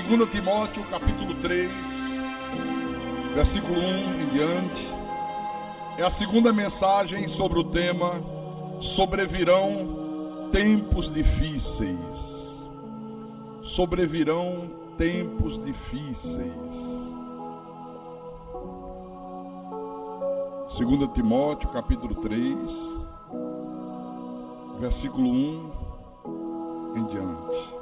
2 Timóteo capítulo 3, versículo 1 em diante, é a segunda mensagem sobre o tema sobrevirão tempos difíceis. Sobrevirão tempos difíceis. 2 Timóteo capítulo 3, versículo 1 em diante.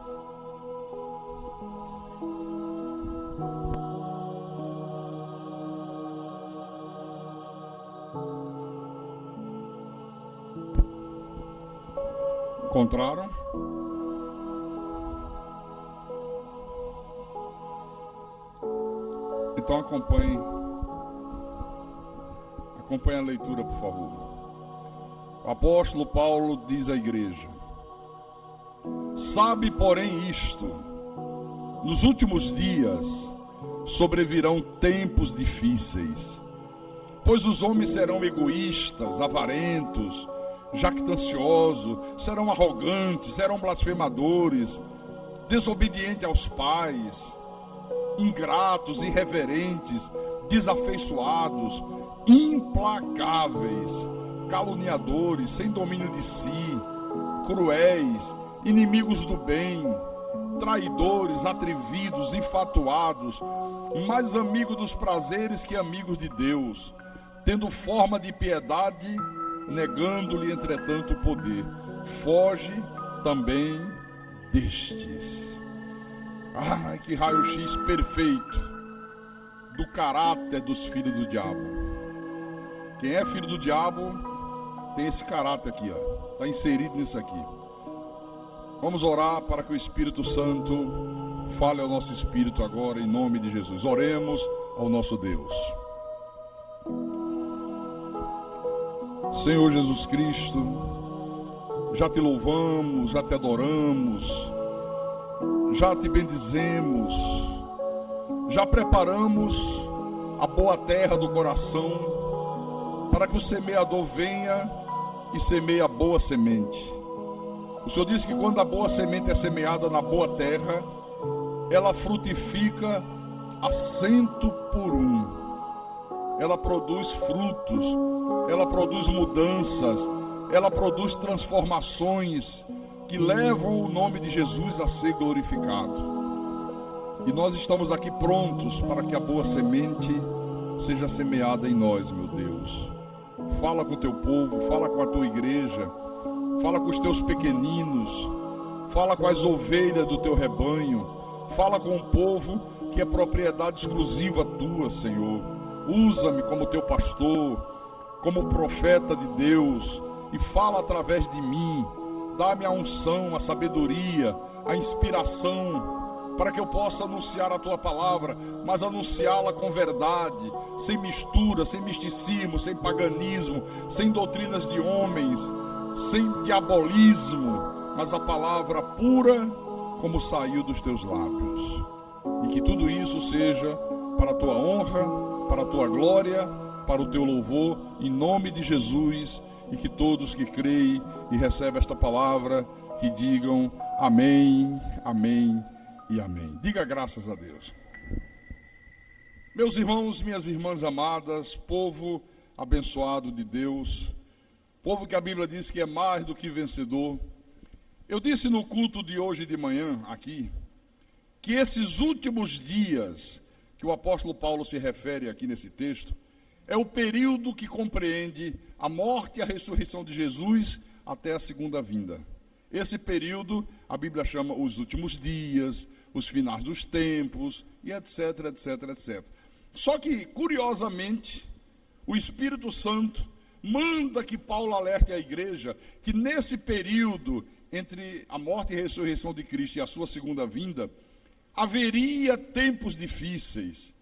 Encontraram? Então acompanhe a leitura, por favor. O apóstolo Paulo diz à igreja: sabe, porém, isto: nos últimos dias sobrevirão tempos difíceis, pois os homens serão egoístas, avarentos, jactanciosos, serão arrogantes, serão blasfemadores, desobedientes aos pais, ingratos, irreverentes, desafeiçoados, implacáveis, caluniadores, sem domínio de si, cruéis, inimigos do bem, traidores, atrevidos, infatuados, mais amigos dos prazeres que amigos de Deus, tendo forma de piedade, negando-lhe, entretanto, o poder. Foge também destes. Ai, que raio-x perfeito do caráter dos filhos do diabo. Quem é filho do diabo tem esse caráter aqui, ó. Está inserido nisso aqui. Vamos orar para que o Espírito Santo fale ao nosso espírito agora, em nome de Jesus. Oremos ao nosso Deus. Senhor Jesus Cristo, já te louvamos, já te adoramos, já te bendizemos, já preparamos a boa terra do coração para que o semeador venha e semeie a boa semente. O Senhor disse que quando a boa semente é semeada na boa terra, ela frutifica a 100%. Ela produz frutos, ela produz mudanças, ela produz transformações que levam o nome de Jesus a ser glorificado. E nós estamos aqui prontos para que a boa semente seja semeada em nós, meu Deus. Fala com o teu povo, fala com a tua igreja, fala com os teus pequeninos, fala com as ovelhas do teu rebanho, fala com o povo que é propriedade exclusiva tua, Senhor. Usa-me como teu pastor, como profeta de Deus, e fala através de mim. Dá-me a unção, a sabedoria, a inspiração, para que eu possa anunciar a tua palavra, mas anunciá-la com verdade, sem mistura, sem misticismo, sem paganismo, sem doutrinas de homens, sem diabolismo, mas a palavra pura como saiu dos teus lábios. E que tudo isso seja para a tua honra, para a tua glória, para o teu louvor, em nome de Jesus, e que todos que creem e recebem esta palavra, que digam amém, amém e amém. Diga graças a Deus. Meus irmãos, minhas irmãs amadas, povo abençoado de Deus, povo que a Bíblia diz que é mais do que vencedor. Eu disse no culto de hoje de manhã aqui, que esses últimos dias que o apóstolo Paulo se refere aqui nesse texto, é o período que compreende a morte e a ressurreição de Jesus até a segunda vinda. Esse período a Bíblia chama os últimos dias, os finais dos tempos, e etc, etc, etc. Só que, curiosamente, o Espírito Santo manda que Paulo alerte a igreja que nesse período entre a morte e a ressurreição de Cristo e a sua segunda vinda, haveria tempos difíceis.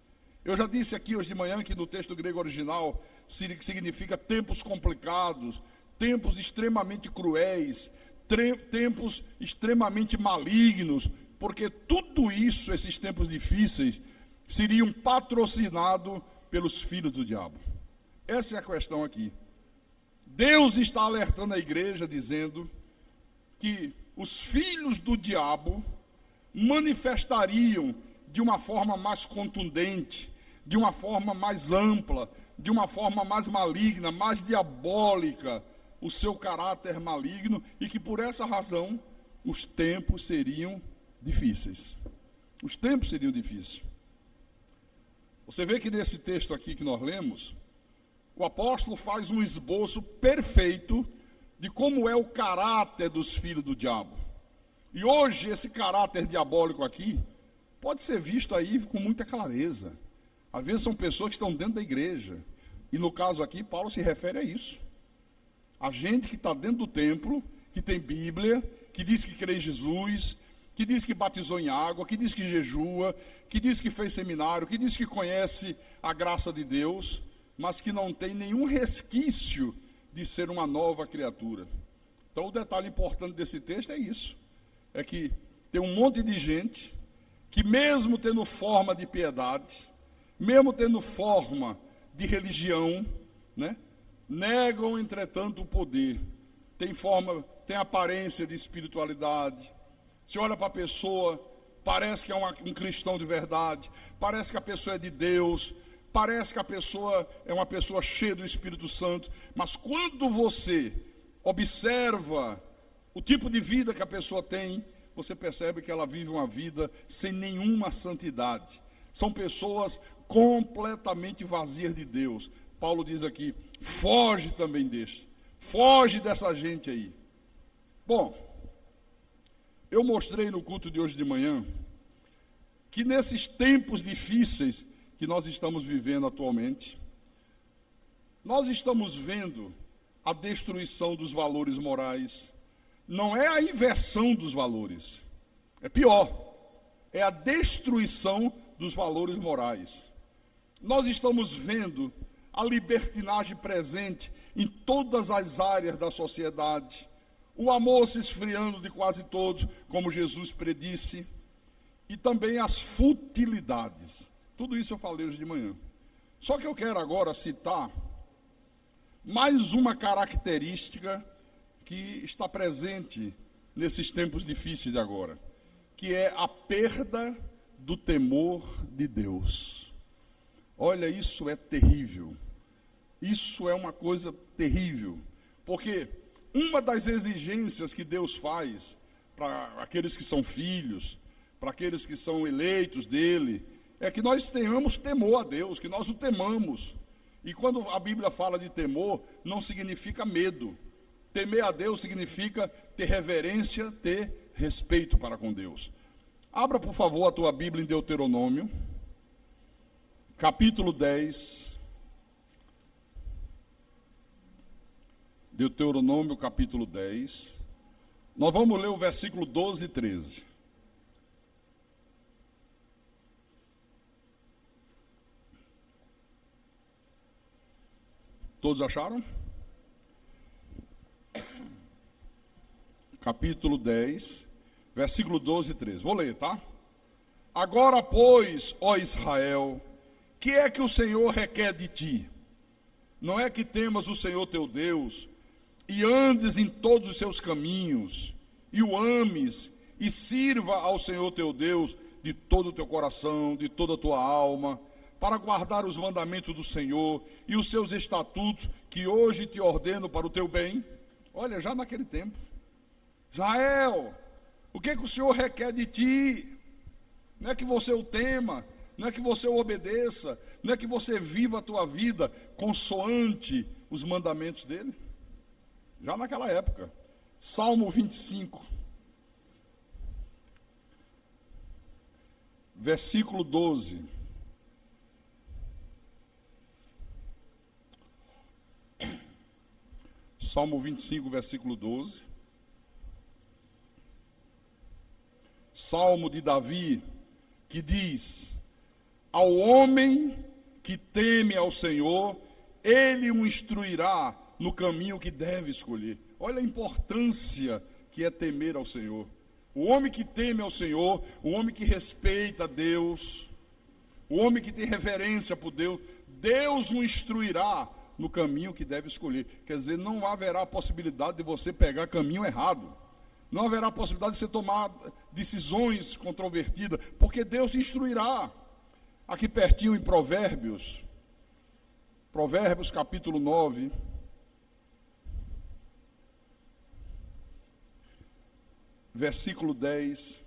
Eu já disse aqui hoje de manhã que no texto grego original significa tempos complicados, tempos extremamente cruéis, tempos extremamente malignos, porque tudo isso, esses tempos difíceis, seriam patrocinados pelos filhos do diabo. Essa é a questão aqui. Deus está alertando a igreja, dizendo que os filhos do diabo manifestariam de uma forma mais contundente, de uma forma mais ampla, de uma forma mais maligna, mais diabólica, o seu caráter maligno, e que por essa razão os tempos seriam difíceis. Os tempos seriam difíceis. Você vê que nesse texto aqui que nós lemos, o apóstolo faz um esboço perfeito de como é o caráter dos filhos do diabo. E hoje esse caráter diabólico aqui pode ser visto aí com muita clareza. Às vezes são pessoas que estão dentro da igreja. E no caso aqui, Paulo se refere a isso. A gente que está dentro do templo, que tem Bíblia, que diz que crê em Jesus, que diz que batizou em água, que diz que jejua, que diz que fez seminário, que diz que conhece a graça de Deus, mas que não tem nenhum resquício de ser uma nova criatura. Então o detalhe importante desse texto é isso. É que tem um monte de gente que mesmo tendo forma de piedade, mesmo tendo forma de religião, né, negam, entretanto, o poder. Tem aparência de espiritualidade. Você olha para a pessoa, parece que é um cristão de verdade, parece que a pessoa é de Deus, parece que a pessoa é uma pessoa cheia do Espírito Santo, mas quando você observa o tipo de vida que a pessoa tem, você percebe que ela vive uma vida sem nenhuma santidade. São pessoas completamente vazias de Deus. Paulo diz aqui, foge também deste, foge dessa gente aí. Bom, eu mostrei no culto de hoje de manhã que nesses tempos difíceis que nós estamos vivendo atualmente, nós estamos vendo a destruição dos valores morais. Não é a inversão dos valores, é pior, é a destruição dos valores morais. Nós estamos vendo a libertinagem presente em todas as áreas da sociedade, o amor se esfriando de quase todos, como Jesus predisse, e também as futilidades. Tudo isso eu falei hoje de manhã. Só que eu quero agora citar mais uma característica que está presente nesses tempos difíceis de agora, que é a perda do temor de Deus. Olha, isso é terrível. Isso é uma coisa terrível, porque uma das exigências que Deus faz para aqueles que são filhos, para aqueles que são eleitos dele, é que nós tenhamos temor a Deus, que nós o temamos. E quando a Bíblia fala de temor, não significa medo. Temer a Deus significa ter reverência, ter respeito para com Deus. Abra, por favor, a tua Bíblia em Deuteronômio, capítulo 10. Deuteronômio, capítulo 10. Nós vamos ler o versículo 12 e 13. Todos acharam? Capítulo 10, versículo 12 e 13. Vou ler, tá? Agora, pois, ó Israel, que é que o Senhor requer de ti? Não é que temas o Senhor teu Deus, e andes em todos os seus caminhos, e o ames, e sirva ao Senhor teu Deus de todo o teu coração, de toda a tua alma, para guardar os mandamentos do Senhor e os seus estatutos, que hoje te ordeno para o teu bem. Olha, já naquele tempo, Israel, o que o Senhor requer de ti? Não é que você o tema, não é que você o obedeça, não é que você viva a tua vida consoante os mandamentos dele. Já naquela época. Salmo 25, versículo 12. Salmo 25, versículo 12. Salmo de Davi, que diz: ao homem que teme ao Senhor, ele o instruirá no caminho que deve escolher. Olha a importância que é temer ao Senhor. O homem que teme ao Senhor, o homem que respeita Deus, o homem que tem reverência por Deus, Deus o instruirá no caminho que deve escolher. Quer dizer, não haverá possibilidade de você pegar caminho errado. Não haverá possibilidade de você tomar decisões controvertidas, porque Deus te instruirá. Aqui pertinho em Provérbios capítulo 9, versículo 10.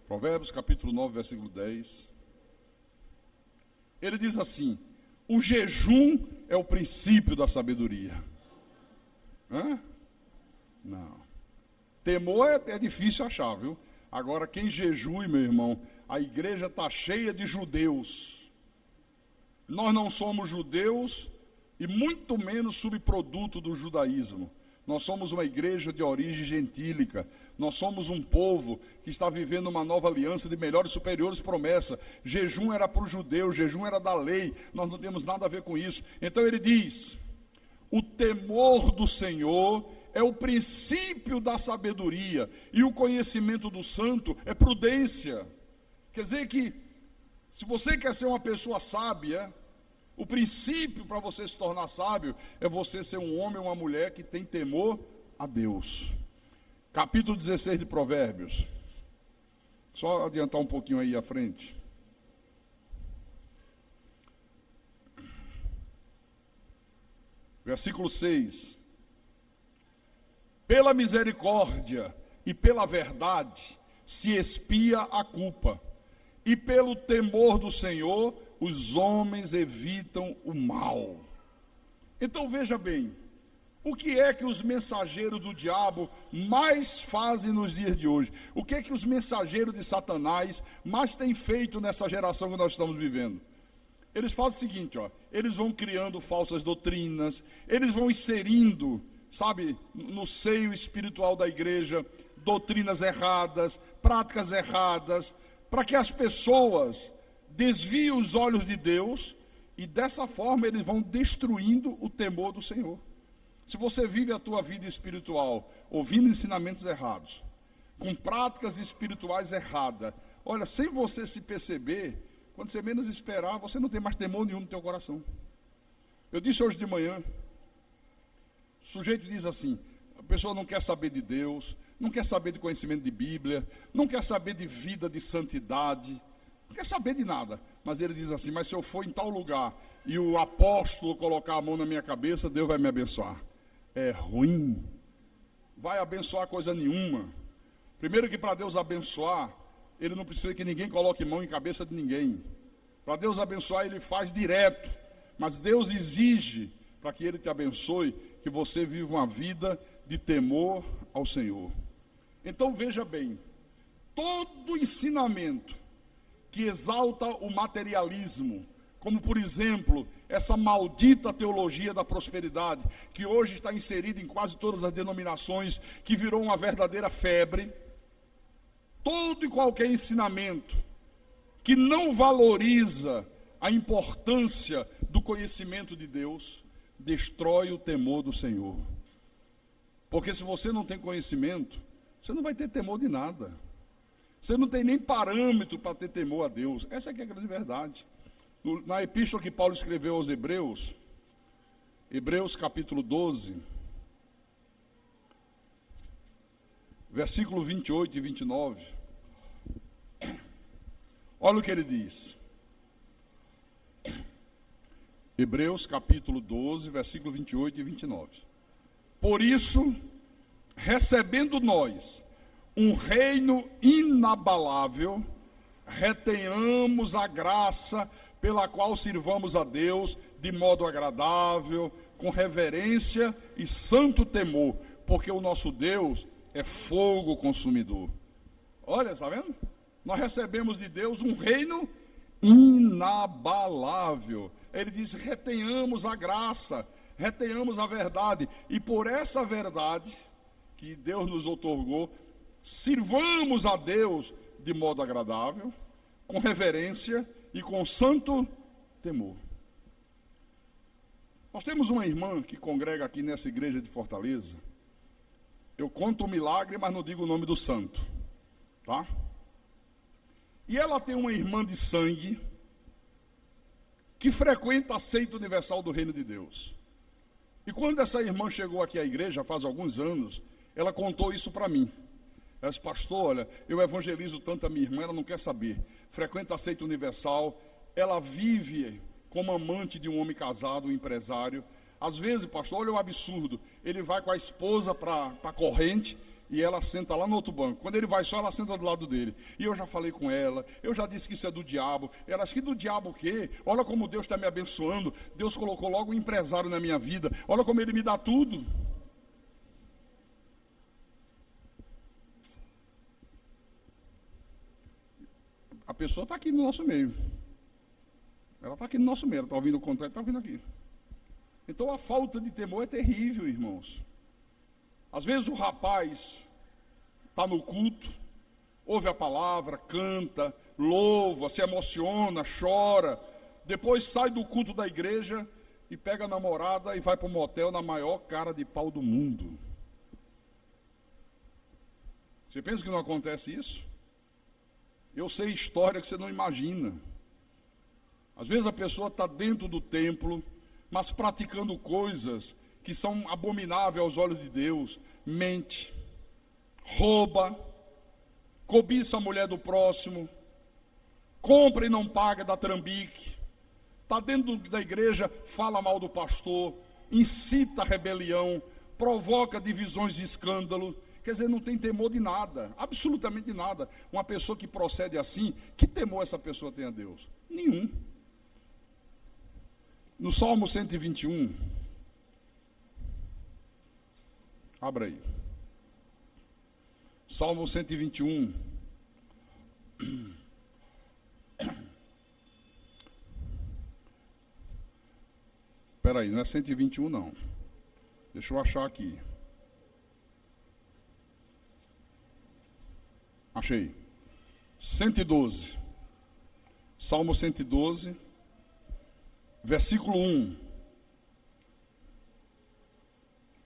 Provérbios capítulo 9, versículo 10. Ele diz assim: o jejum é o princípio da sabedoria. Hã? Não. Temor é difícil achar, viu? Agora, quem jejue, meu irmão, a igreja está cheia de judeus. Nós não somos judeus e muito menos subproduto do judaísmo. Nós somos uma igreja de origem gentílica. Nós somos um povo que está vivendo uma nova aliança de melhores e superiores promessas. Jejum era para os judeus, jejum era da lei. Nós não temos nada a ver com isso. Então ele diz: o temor do Senhor é o princípio da sabedoria, e o conhecimento do santo é prudência. Quer dizer que, se você quer ser uma pessoa sábia, o princípio para você se tornar sábio é você ser um homem ou uma mulher que tem temor a Deus. Capítulo 16 de Provérbios. Só adiantar um pouquinho aí à frente. Versículo 6. Pela misericórdia e pela verdade se expia a culpa, e pelo temor do Senhor os homens evitam o mal. Então veja bem, o que é que os mensageiros do diabo mais fazem nos dias de hoje? O que é que os mensageiros de Satanás mais têm feito nessa geração que nós estamos vivendo? Eles fazem o seguinte, eles vão criando falsas doutrinas, eles vão inserindo, sabe, no seio espiritual da igreja, doutrinas erradas, práticas erradas, para que as pessoas desviem os olhos de Deus, e dessa forma eles vão destruindo o temor do Senhor. Se você vive a tua vida espiritual ouvindo ensinamentos errados, com práticas espirituais erradas, olha, sem você se perceber, quando você menos esperar, você não tem mais temor nenhum no teu coração. Eu disse hoje de manhã, o sujeito diz assim, a pessoa não quer saber de Deus, não quer saber de conhecimento de Bíblia, não quer saber de vida de santidade, não quer saber de nada, mas ele diz assim, mas se eu for em tal lugar e o apóstolo colocar a mão na minha cabeça, Deus vai me abençoar. É ruim, vai abençoar coisa nenhuma. Primeiro que para Deus abençoar, ele não precisa que ninguém coloque mão em cabeça de ninguém. Para Deus abençoar, ele faz direto, mas Deus exige, para que ele te abençoe, que você viva uma vida de temor ao Senhor. Então veja bem, todo ensinamento que exalta o materialismo, como por exemplo, essa maldita teologia da prosperidade, que hoje está inserida em quase todas as denominações, que virou uma verdadeira febre, todo e qualquer ensinamento que não valoriza a importância do conhecimento de Deus, destrói o temor do Senhor. Porque se você não tem conhecimento, você não vai ter temor de nada. Você não tem nem parâmetro para ter temor a Deus. Essa é que é a grande verdade. Na epístola que Paulo escreveu aos Hebreus, Hebreus capítulo 12, versículo 28 e 29, olha o que ele diz. Hebreus capítulo 12, versículo 28 e 29. Por isso, recebendo nós um reino inabalável, retenhamos a graça pela qual sirvamos a Deus de modo agradável, com reverência e santo temor, porque o nosso Deus é fogo consumidor. Olha, está vendo? Nós recebemos de Deus um reino inabalável. Ele diz, retenhamos a graça, retenhamos a verdade, e por essa verdade que Deus nos outorgou, sirvamos a Deus de modo agradável, com reverência e com santo temor. Nós temos uma irmã que congrega aqui nessa igreja de Fortaleza. Eu conto o milagre, mas não digo o nome do santo, tá? E ela tem uma irmã de sangue que frequenta a seita universal do reino de Deus. E quando essa irmã chegou aqui à igreja, faz alguns anos, ela contou isso para mim. Ela disse: pastor, olha, eu evangelizo tanto a minha irmã, ela não quer saber. Frequenta a Seita Universal, ela vive como amante de um homem casado, um empresário. Às vezes, pastor, olha o absurdo, ele vai com a esposa para a corrente e ela senta lá no outro banco. Quando ele vai só, ela senta do lado dele. E eu já falei com ela, eu já disse que isso é do diabo. Ela disse: que do diabo o quê? Olha como Deus está me abençoando. Deus colocou logo um empresário na minha vida. Olha como ele me dá tudo. A pessoa está aqui no nosso meio. Ela está aqui no nosso meio, ela está ouvindo o contrato, está ouvindo aqui. Então a falta de temor é terrível, irmãos. Às vezes o rapaz está no culto, ouve a palavra, canta, louva, se emociona, chora. Depois sai do culto da igreja e pega a namorada e vai para o motel na maior cara de pau do mundo. Você pensa que não acontece isso? Eu sei história que você não imagina. Às vezes a pessoa está dentro do templo, mas praticando coisas que são abomináveis aos olhos de Deus. Mente, rouba, cobiça a mulher do próximo, compra e não paga, dá trambique. Está dentro da igreja, fala mal do pastor, incita a rebelião, provoca divisões e escândalo. Quer dizer, não tem temor de nada, absolutamente de nada. Uma pessoa que procede assim, que temor essa pessoa tem a Deus? Nenhum. No Salmo 121, abra aí. Salmo 121. Espera aí, não é 121 não. Deixa eu achar aqui. Achei. 112. Salmo 112, versículo 1.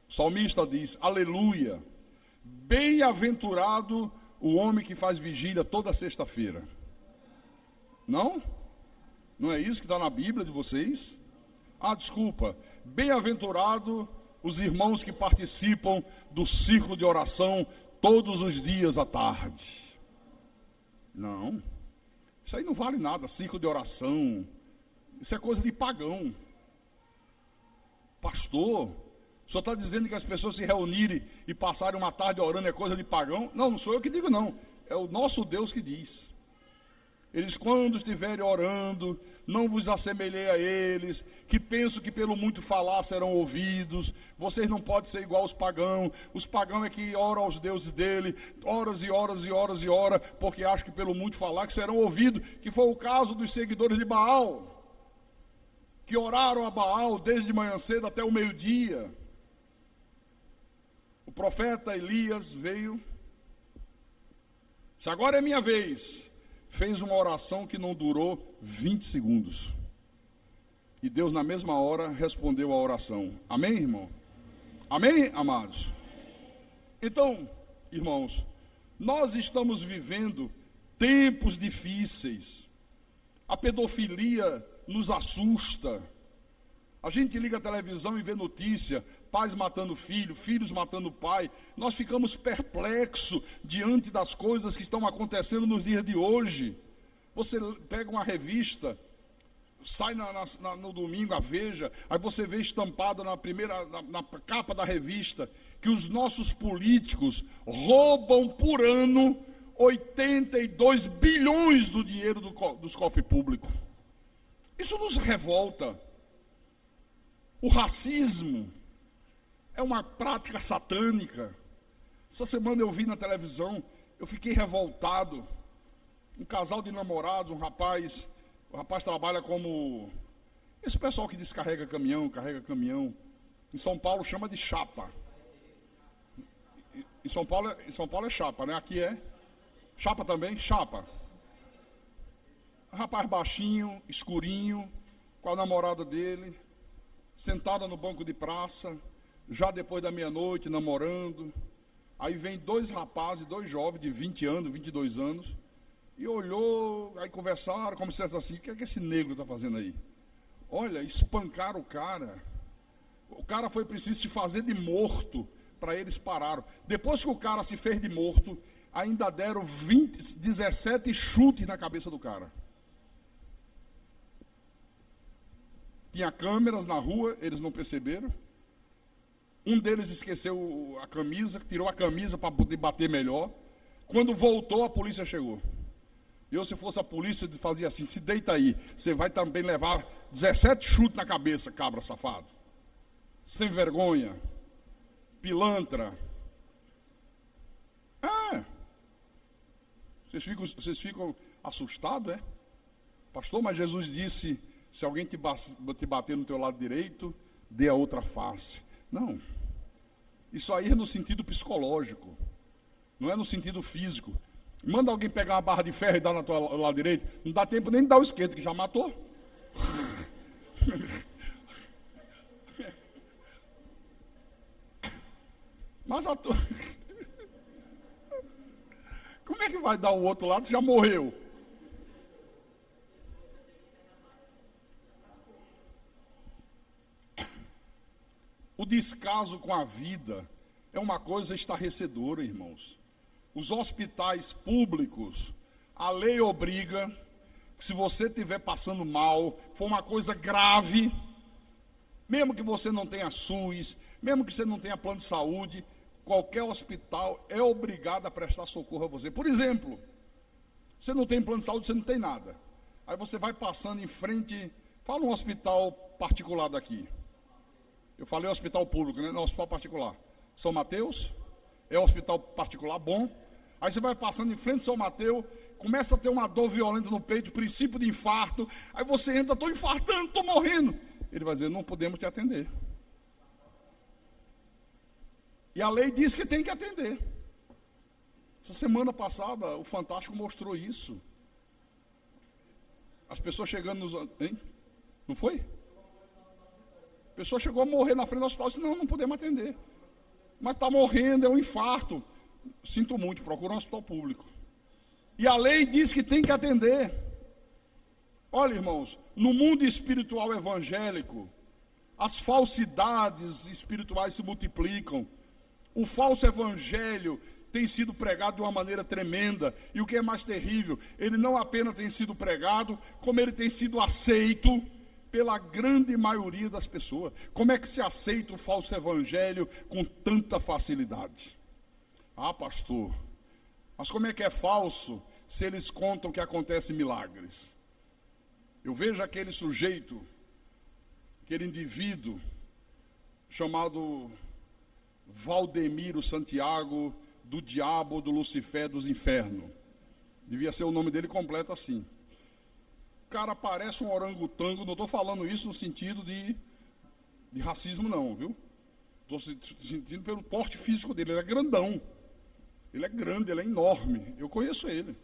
O salmista diz: aleluia, bem-aventurado o homem que faz vigília toda sexta-feira. Não? Não é isso que está na Bíblia de vocês? Ah, desculpa. Bem-aventurado os irmãos que participam do círculo de oração todos os dias à tarde. Não. Isso aí não vale nada, círculo de oração. Isso é coisa de pagão. Pastor, o senhor está dizendo que as pessoas se reunirem e passarem uma tarde orando é coisa de pagão? Não, não sou eu que digo não. É o nosso Deus que diz. Eles, quando estiverem orando, não vos assemelhei a eles, que pensam que pelo muito falar serão ouvidos. Vocês não podem ser igual aos pagãos. Os pagãos é que oram aos deuses dele, horas e horas e horas e horas, porque acham que pelo muito falar que serão ouvidos, que foi o caso dos seguidores de Baal, que oraram a Baal desde manhã cedo até o meio-dia. O profeta Elias veio, disse: agora é minha vez. Fez uma oração que não durou 20 segundos. E Deus, na mesma hora, respondeu a oração. Amém, irmão? Amém, amados? Então, irmãos, nós estamos vivendo tempos difíceis. A pedofilia nos assusta. A gente liga a televisão e vê notícia, pais matando filho, filhos matando pai. Nós ficamos perplexos diante das coisas que estão acontecendo nos dias de hoje. Você pega uma revista, sai no domingo a Veja, aí você vê estampada na capa da revista que os nossos políticos roubam por ano 82 bilhões do dinheiro dos cofres públicos. Isso nos revolta. O racismo é uma prática satânica. Essa semana eu vi na televisão, eu fiquei revoltado. Um casal de namorados, o rapaz trabalha como esse pessoal que descarrega caminhão, carrega caminhão. Em São Paulo chama de chapa. Em São Paulo é chapa, né? Aqui é chapa também, chapa. Um rapaz baixinho, escurinho, com a namorada dele, sentada no banco de praça, já depois da meia-noite, namorando. Aí vem dois rapazes, dois jovens de 20 anos, 22 anos, e olhou, aí conversaram, como se fosse assim: o que é que esse negro está fazendo aí? Olha, espancaram o cara. O cara foi preciso se fazer de morto para eles pararam. Depois que o cara se fez de morto, ainda deram 17 chutes na cabeça do cara. Tinha câmeras na rua, eles não perceberam. Um deles esqueceu a camisa, tirou a camisa para poder bater melhor. Quando voltou, a polícia chegou. Eu, se fosse a polícia, fazia assim: se deita aí, você vai também levar 17 chutes na cabeça, cabra safado. Sem vergonha, pilantra. Vocês ficam assustados, é? Pastor, mas Jesus disse: se alguém te bater no teu lado direito, dê a outra face. Não. Isso aí é no sentido psicológico, não é no sentido físico. Manda alguém pegar uma barra de ferro e dar na tua lado direito, não dá tempo nem de dar o esquerdo, que já matou. Mas como é que vai dar o outro lado? Já morreu. O descaso com a vida é uma coisa estarrecedora, irmãos. Os hospitais públicos, a lei obriga que se você estiver passando mal, for uma coisa grave, mesmo que você não tenha SUS, mesmo que você não tenha plano de saúde, qualquer hospital é obrigado a prestar socorro a você. Por exemplo, você não tem plano de saúde, você não tem nada. Aí você vai passando em frente, fala um hospital particular daqui. Eu falei hospital público, né? Não, hospital particular. São Mateus, é um hospital particular bom. Aí você vai passando em frente ao São Mateus, começa a ter uma dor violenta no peito, princípio de infarto. Aí você entra: estou infartando, estou morrendo. Ele vai dizer: não podemos te atender. E a lei diz que tem que atender. Essa semana passada, o Fantástico mostrou isso. As pessoas chegando nos... Hein? Não foi? A pessoa chegou a morrer na frente do hospital e disse: não podemos atender. Mas está morrendo, é um infarto. Sinto muito, procura um hospital público. E a lei diz que tem que atender. Olha, irmãos, no mundo espiritual evangélico, as falsidades espirituais se multiplicam. O falso evangelho tem sido pregado de uma maneira tremenda. E o que é mais terrível, ele não apenas tem sido pregado, como ele tem sido aceito pela grande maioria das pessoas. Como é que se aceita o falso evangelho com tanta facilidade? Ah, pastor, mas como é que é falso se eles contam que acontecem milagres? Eu vejo aquele sujeito, aquele indivíduo chamado Valdemiro Santiago, do diabo, do Lucifer, dos infernos. Devia ser o nome dele completo assim. O cara parece um orangotango, não estou falando isso no sentido de racismo não, viu? Estou sentindo pelo porte físico dele, ele é grandão. Ele é grande, ele é enorme, eu conheço ele.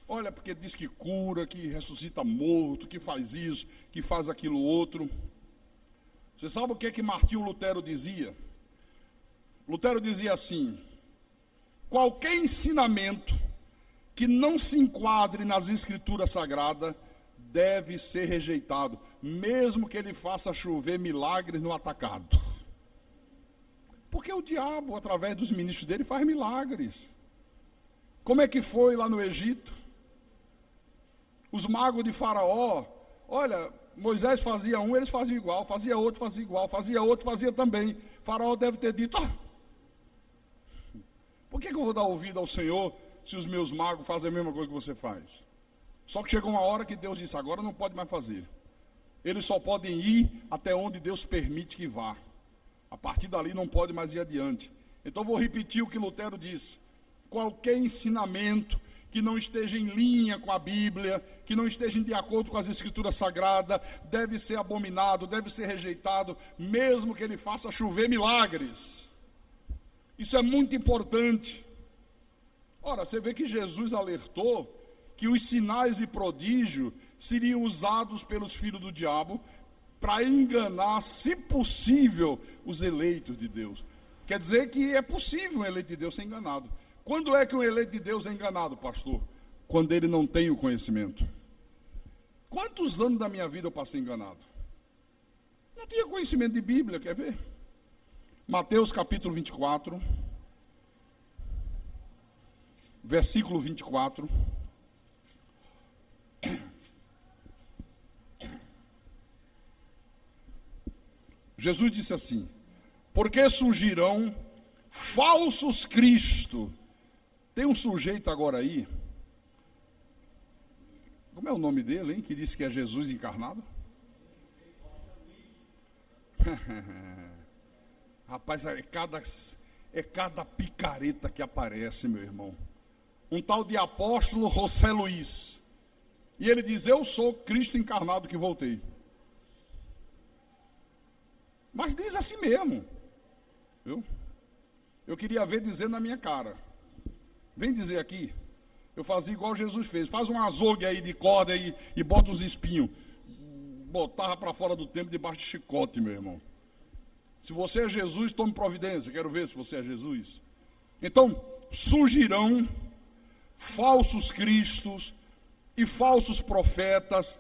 Olha, porque diz que cura, que ressuscita morto, que faz isso, que faz aquilo outro. Você sabe o que Martinho Lutero dizia? Lutero dizia assim: qualquer ensinamento que não se enquadre nas escrituras sagradas deve ser rejeitado, mesmo que ele faça chover milagres no atacado. Porque o diabo, através dos ministros dele, faz milagres. Como é que foi lá no Egito? Os magos de Faraó, olha, Moisés fazia um, eles faziam igual, fazia outro, fazia igual, fazia outro, fazia também. Faraó deve ter dito: por que eu vou dar ouvido ao Senhor se os meus magos fazem a mesma coisa que você faz? Só que chegou uma hora que Deus disse: agora não pode mais fazer. Eles só podem ir até onde Deus permite que vá. A partir dali não pode mais ir adiante. Então vou repetir o que Lutero disse: qualquer ensinamento que não esteja em linha com a Bíblia, que não esteja de acordo com as Escrituras Sagradas, deve ser abominado, deve ser rejeitado, mesmo que ele faça chover milagres. Isso é muito importante. Ora, você vê que Jesus alertou que os sinais e prodígios seriam usados pelos filhos do diabo para enganar, se possível, os eleitos de Deus. Quer dizer que é possível um eleito de Deus ser enganado. Quando é que um eleito de Deus é enganado, pastor? Quando ele não tem o conhecimento. Quantos anos da minha vida eu passei enganado? Não tinha conhecimento de Bíblia, quer ver? Mateus capítulo 24, versículo 24. Jesus disse assim: porque surgirão falsos cristos. Tem um sujeito agora aí, como é o nome dele, hein? Que disse que é Jesus encarnado? Rapaz, é cada picareta que aparece, meu irmão. Um tal de apóstolo José Luiz. E ele diz: eu sou Cristo encarnado que voltei. Mas diz assim mesmo. Viu? Eu queria ver dizendo na minha cara. Vem dizer aqui. Eu fazia igual Jesus fez. Faz um azogue aí de corda aí e bota uns espinhos. Botava para fora do templo debaixo de chicote, meu irmão. Se você é Jesus, tome providência. Quero ver se você é Jesus. Então, surgirão falsos cristos e falsos profetas,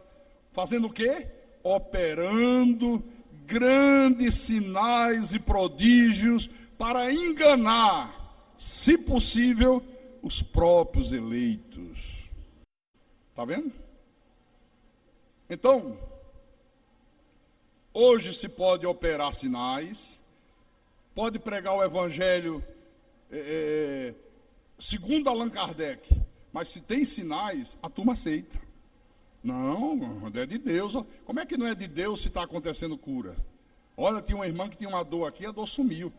fazendo o quê? Operando grandes sinais e prodígios para enganar, se possível, os próprios eleitos. Está vendo? Então, hoje se pode operar sinais, pode pregar o evangelho segundo Allan Kardec, mas se tem sinais, a turma aceita. Não, é de Deus. Como é que não é de Deus se está acontecendo cura? Olha, tinha uma irmã que tinha uma dor aqui, a dor sumiu.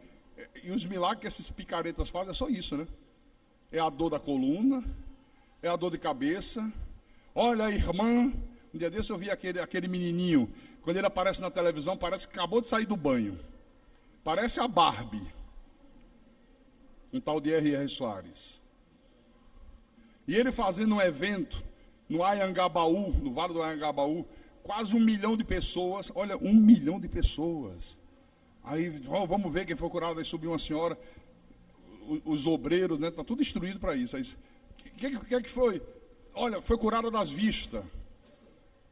E os milagres que esses picaretas fazem é só isso, né? É a dor da coluna, é a dor de cabeça. Olha a irmã, um dia desse eu vi aquele menininho, quando ele aparece na televisão, parece que acabou de sair do banho. Parece a Barbie. Um tal de R.R. Soares. E ele fazendo um evento no Anhangabaú, no Vale do Anhangabaú, quase 1 milhão de pessoas. Olha, 1 milhão de pessoas. Aí, vamos ver quem foi curado. Aí subiu uma senhora, os obreiros, né? Está tudo instruído para isso. Aí, o que foi? Olha, foi curada das vistas.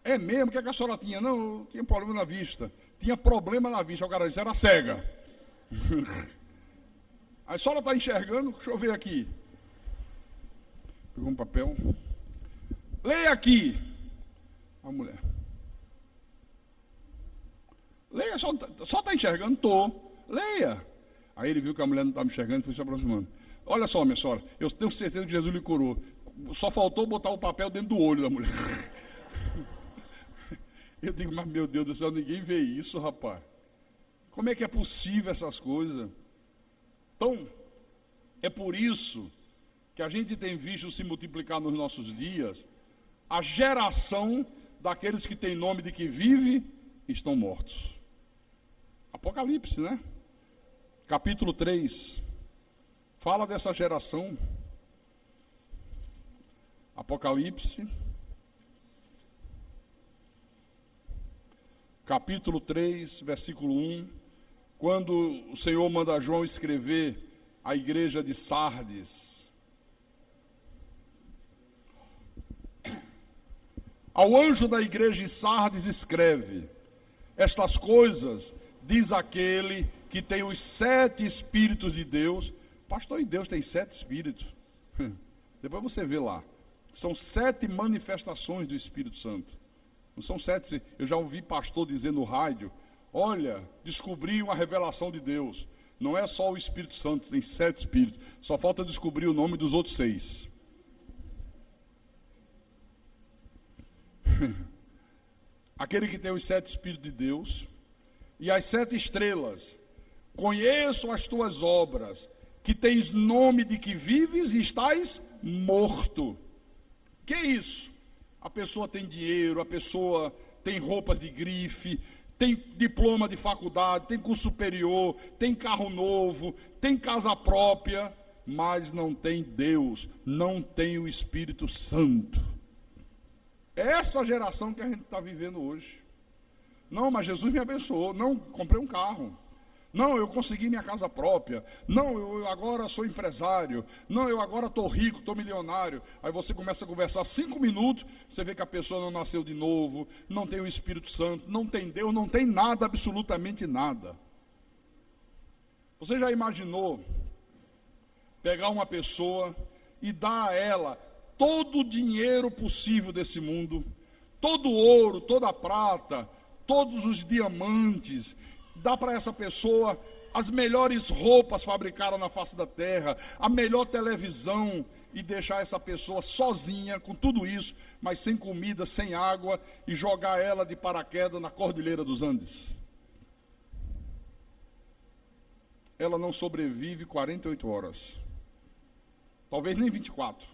É mesmo? O que a senhora tinha? Não, tinha problema na vista. Tinha problema na vista. O cara disse, era cega. Aí a senhora está enxergando? Deixa eu ver aqui. Pegou um papel. Leia aqui. A mulher. Leia, só está enxergando? Estou. Leia. Aí ele viu que a mulher não estava enxergando e foi se aproximando. Olha só, minha senhora, eu tenho certeza que Jesus lhe curou. Só faltou botar o papel dentro do olho da mulher. Eu digo, mas meu Deus do céu, ninguém vê isso, rapaz. Como é que é possível essas coisas? Então, é por isso que a gente tem visto se multiplicar nos nossos dias a geração daqueles que têm nome de que vive e estão mortos. Apocalipse, né? Capítulo 3. Fala dessa geração. Apocalipse. Capítulo 3, versículo 1. Quando o Senhor manda João escrever à igreja de Sardes. Ao anjo da igreja de Sardes escreve: estas coisas diz aquele que tem os 7 Espíritos de Deus. Pastor, e Deus tem 7 Espíritos? Depois você vê lá. São 7 manifestações do Espírito Santo. Não são 7. Eu já ouvi pastor dizer no rádio: olha, descobri uma revelação de Deus. Não é só o Espírito Santo, tem 7 Espíritos. Só falta descobrir o nome dos outros 6. Aquele que tem os 7 Espíritos de Deus e as 7 estrelas. Conheço as tuas obras, que tens nome de que vives e estás morto. Que é isso? A pessoa tem dinheiro, a pessoa tem roupas de grife, tem diploma de faculdade, tem curso superior, tem carro novo, tem casa própria, mas não tem Deus, não tem o Espírito Santo. É essa geração que a gente está vivendo hoje. Não, mas Jesus me abençoou. Não, comprei um carro. Não, eu consegui minha casa própria. Não, eu agora sou empresário. Não, eu agora estou rico, estou milionário. Aí você começa a conversar 5 minutos, você vê que a pessoa não nasceu de novo, não tem o Espírito Santo, não tem Deus, não tem nada, absolutamente nada. Você já imaginou pegar uma pessoa e dar a ela todo o dinheiro possível desse mundo, todo o ouro, toda a prata, todos os diamantes, dá para essa pessoa as melhores roupas fabricadas na face da terra, a melhor televisão, e deixar essa pessoa sozinha com tudo isso, mas sem comida, sem água, e jogar ela de paraquedas na Cordilheira dos Andes? Ela não sobrevive 48 horas, talvez nem 24,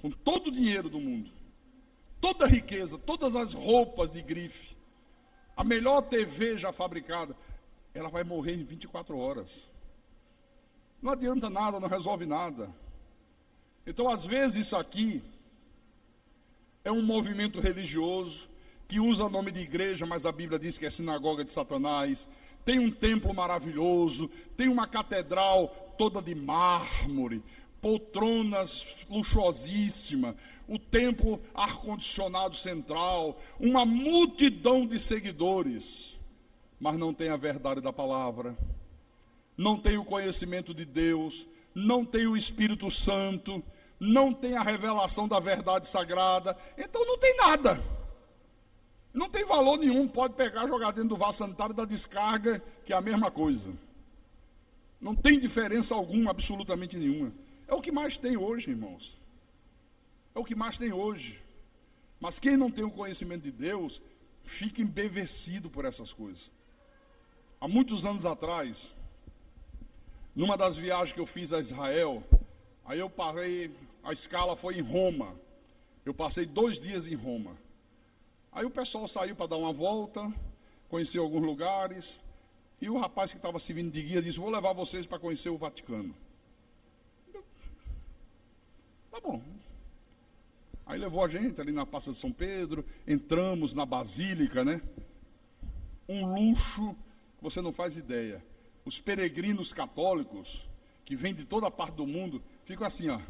com todo o dinheiro do mundo, toda a riqueza, todas as roupas de grife, a melhor TV já fabricada, ela vai morrer em 24 horas. Não adianta nada, não resolve nada. Então, às vezes, isso aqui é um movimento religioso que usa o nome de igreja, mas a Bíblia diz que é sinagoga de Satanás. Tem um templo maravilhoso, tem uma catedral toda de mármore, poltronas luxuosíssimas, o templo ar-condicionado central, uma multidão de seguidores, mas não tem a verdade da palavra, não tem o conhecimento de Deus, não tem o Espírito Santo, não tem a revelação da verdade sagrada, então não tem nada, não tem valor nenhum. Pode pegar, jogar dentro do vaso sanitário e dar descarga, que é a mesma coisa, não tem diferença alguma, absolutamente nenhuma. É o que mais tem hoje, irmãos. É o que mais tem hoje. Mas quem não tem o conhecimento de Deus, fica embevecido por essas coisas. Há muitos anos atrás, numa das viagens que eu fiz a Israel, aí eu parei, a escala foi em Roma. Eu passei 2 dias em Roma. Aí o pessoal saiu para dar uma volta, conhecer alguns lugares, e o rapaz que estava servindo de guia disse: vou levar vocês para conhecer o Vaticano. Tá bom. Aí levou a gente ali na Praça de São Pedro, entramos na Basílica, né? Um luxo que você não faz ideia. Os peregrinos católicos, que vêm de toda parte do mundo, ficam assim, ó.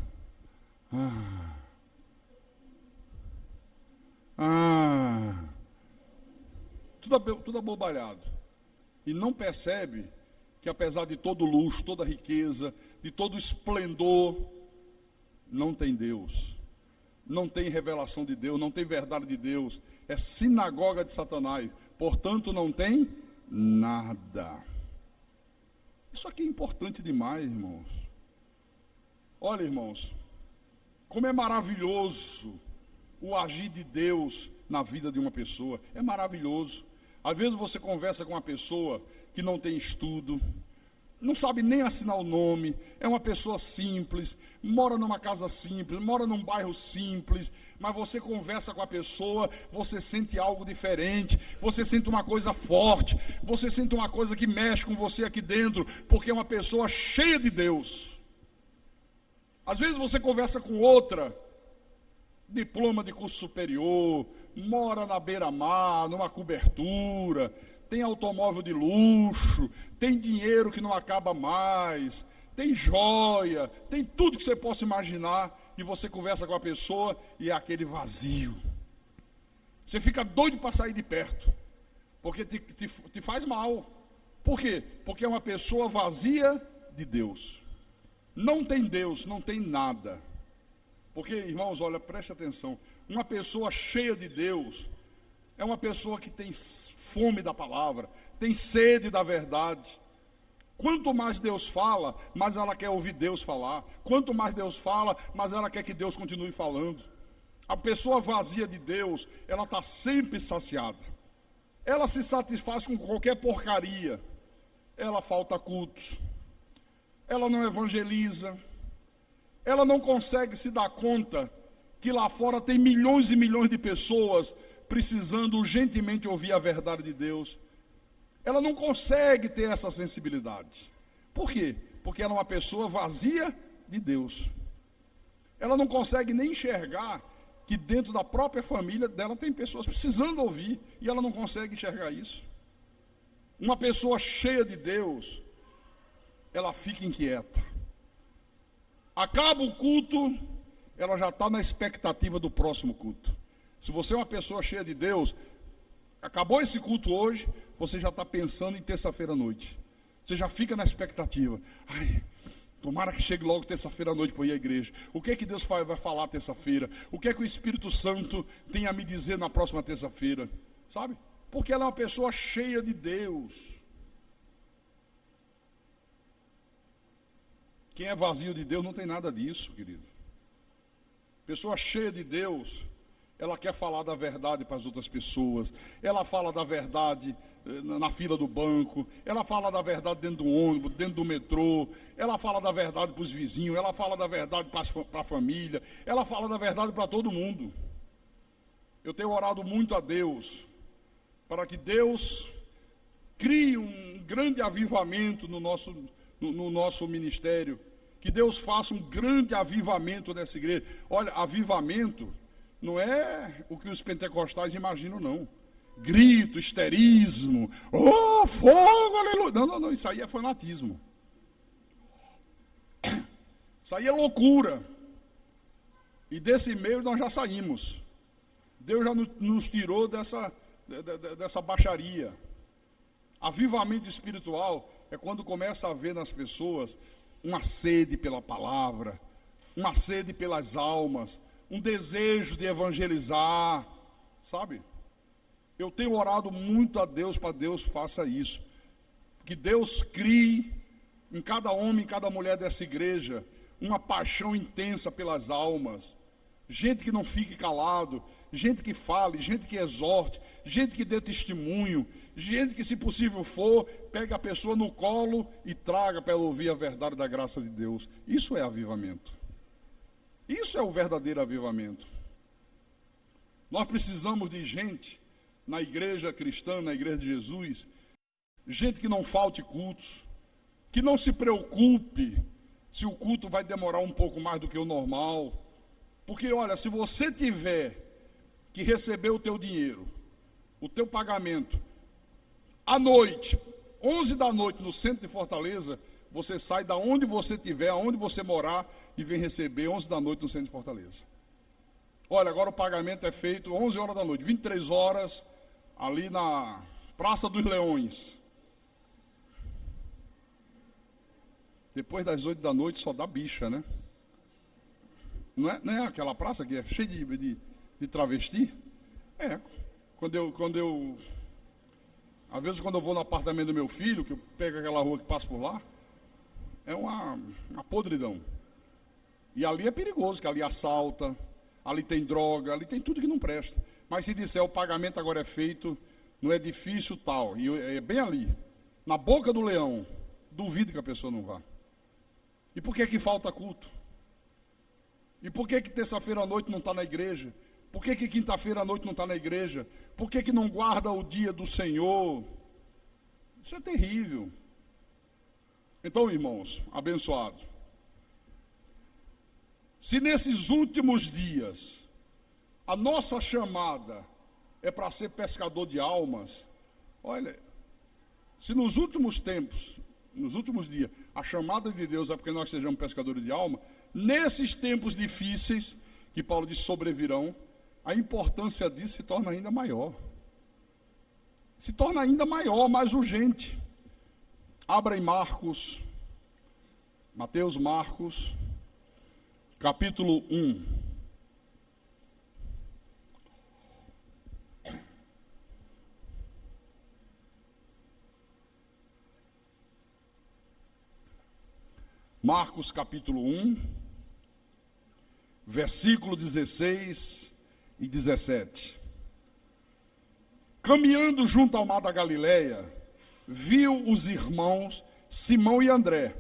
Tudo abobalhado. E não percebe que, apesar de todo o luxo, toda a riqueza, de todo o esplendor, não tem Deus, não tem revelação de Deus, não tem verdade de Deus, é sinagoga de Satanás, portanto não tem nada. Isso aqui é importante demais, irmãos. Olha, irmãos, como é maravilhoso o agir de Deus na vida de uma pessoa, é maravilhoso. Às vezes você conversa com uma pessoa que não tem estudo, não sabe nem assinar o nome, é uma pessoa simples, mora numa casa simples, mora num bairro simples, mas você conversa com a pessoa, você sente algo diferente, você sente uma coisa forte, você sente uma coisa que mexe com você aqui dentro, porque é uma pessoa cheia de Deus. Às vezes você conversa com outra, diploma de curso superior, mora na beira-mar, numa cobertura, tem automóvel de luxo, tem dinheiro que não acaba mais, tem joia, tem tudo que você possa imaginar, e você conversa com a pessoa e é aquele vazio. Você fica doido para sair de perto, porque te faz mal. Por quê? Porque é uma pessoa vazia de Deus. Não tem Deus, não tem nada. Porque, irmãos, olha, preste atenção, uma pessoa cheia de Deus é uma pessoa que tem fome da palavra, tem sede da verdade. Quanto mais Deus fala, mais ela quer ouvir Deus falar. Quanto mais Deus fala, mais ela quer que Deus continue falando. A pessoa vazia de Deus, ela está sempre saciada. Ela se satisfaz com qualquer porcaria. Ela falta cultos. Ela não evangeliza. Ela não consegue se dar conta que lá fora tem milhões e milhões de pessoas precisando urgentemente ouvir a verdade de Deus. Ela não consegue ter essa sensibilidade. Por quê? Porque ela é uma pessoa vazia de Deus. Ela não consegue nem enxergar que dentro da própria família dela tem pessoas precisando ouvir, e ela não consegue enxergar isso. Uma pessoa cheia de Deus, ela fica inquieta. Acaba o culto, ela já está na expectativa do próximo culto. Se você é uma pessoa cheia de Deus, acabou esse culto hoje, você já está pensando em terça-feira à noite. Você já fica na expectativa. Ai, tomara que chegue logo terça-feira à noite para ir à igreja. O que é que Deus vai falar terça-feira? O que é que o Espírito Santo tem a me dizer na próxima terça-feira? Sabe? Porque ela é uma pessoa cheia de Deus. Quem é vazio de Deus não tem nada disso, querido. Pessoa cheia de Deus, ela quer falar da verdade para as outras pessoas. Ela fala da verdade na fila do banco. Ela fala da verdade dentro do ônibus, dentro do metrô. Ela fala da verdade para os vizinhos. Ela fala da verdade para a família. Ela fala da verdade para todo mundo. Eu tenho orado muito a Deus para que Deus crie um grande avivamento no nosso ministério, que Deus faça um grande avivamento nessa igreja. Olha, avivamento não é o que os pentecostais imaginam, não. Grito, histerismo, oh, fogo, aleluia. Não, isso aí é fanatismo. Isso aí é loucura. E desse meio nós já saímos. Deus já nos tirou dessa baixaria. Avivamento espiritual é quando começa a ver nas pessoas uma sede pela palavra, uma sede pelas almas, um desejo de evangelizar, sabe? Eu tenho orado muito a Deus para que Deus faça isso. Que Deus crie em cada homem, em cada mulher dessa igreja, uma paixão intensa pelas almas. Gente que não fique calado, gente que fale, gente que exorte, gente que dê testemunho, gente que, se possível for, pegue a pessoa no colo e traga para ela ouvir a verdade da graça de Deus. Isso é avivamento. Isso é o verdadeiro avivamento. Nós precisamos de gente na igreja cristã, na igreja de Jesus, gente que não falte cultos, que não se preocupe se o culto vai demorar um pouco mais do que o normal. Porque, olha, se você tiver que receber o teu dinheiro, o teu pagamento, à noite, 11 da noite no centro de Fortaleza, você sai da onde você estiver, aonde você morar, e vem receber 11 da noite no centro de Fortaleza. Olha, agora o pagamento é feito 11 horas da noite, 23 horas, ali na Praça dos Leões. Depois das 8 da noite só dá bicha, né? Não é aquela praça que é cheia de travesti? É. Às vezes quando eu vou no apartamento do meu filho, que eu pego aquela rua que passa por lá, é uma podridão. E ali é perigoso, que ali assalta, ali tem droga, ali tem tudo que não presta. Mas se disser o pagamento agora é feito no edifício tal, e é bem ali, na boca do leão, duvido que a pessoa não vá. E por que falta culto? E por que terça-feira à noite não está na igreja? Por que quinta-feira à noite não está na igreja? Por que não guarda o dia do Senhor? Isso é terrível. Então, irmãos, abençoados, se nesses últimos dias a nossa chamada é para ser pescador de almas, olha, se nos últimos tempos, nos últimos dias, a chamada de Deus é porque nós sejamos pescadores de alma, nesses tempos difíceis, que Paulo diz sobrevirão, a importância disso se torna ainda maior. Se torna ainda maior, mais urgente. Abra em Mateus, Marcos, capítulo 1. Marcos, capítulo 1, versículo 16 e 17. Caminhando junto ao mar da Galileia, viu os irmãos Simão e André,